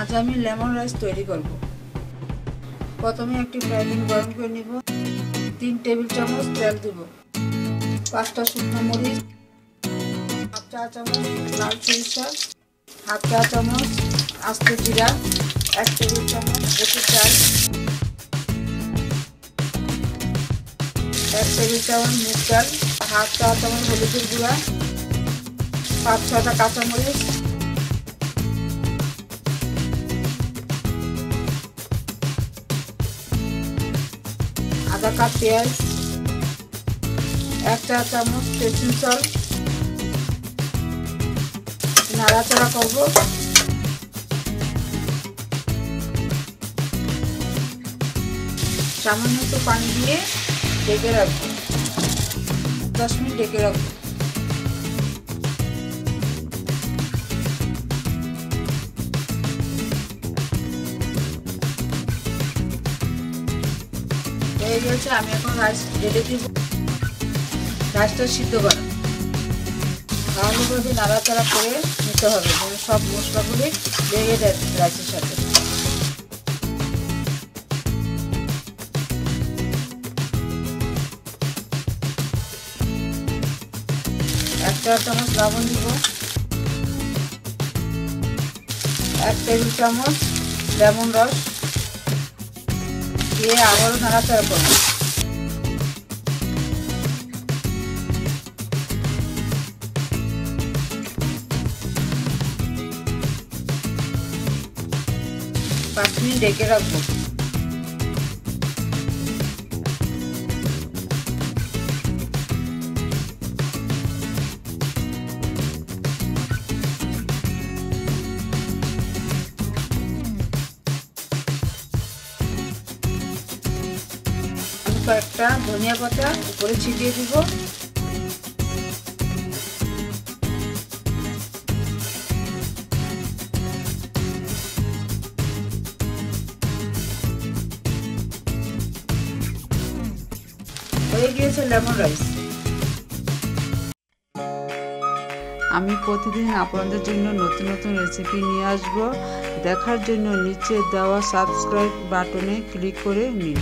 आज আমি lemon rice তৈরি করব। প্রথমে একটি ফ্রাই প্যান গরম করে নিব। 3 টেবিল চামচ তেল দিব। 5টা শুকনো মরিচ, হাফ চা চামচ লাল সরিষা, হাফ চা চামচ আস্ত জিরা, 1 টেবিল চামচ মসুর ডাল, 1 টেবিল চামচ মুগ ডাল, হাফ চা চামচ হলুদের গুঁড়া, 5-6টা কাঁচামরিচ, आधा कप पेঁয়াজ, 1 চা চামচ তেঁতুল জল, নাড়াচাড়া করব। সামান্য একটু পানি দিয়ে ঢেকে রাখবো। 10 মিনিট ঢেকে রাখবো। হয়ে গেছে, আমি এখন রাইস ঢেলে দিব। রাইসটা সিদ্ধ করা ভালোভাবে নাড়াচাড়া করে নিতে হবে যেন সব মশলাগুলি লেগে যায় রাইসের সাথে। 1 চা চামচ লবণ দিব, 1 টেবিল চামচ লেমন রস দিয়ে আবারও নাড়াচাড়া করব। পাঁচ মিনিট ঢেকে রাখবো। কয়েকটা ধনিয়া পাতা উপরে ছিটিয়ে দিব। হয়ে গিয়েছে লেমন রাইস। আমি প্রতিদিন আপনাদের জন্য নতুন নতুন রেসিপি নিয়ে আসব। দেখার জন্য নিচে দেওয়া সাবস্ক্রাইব বাটনে ক্লিক করে নিন।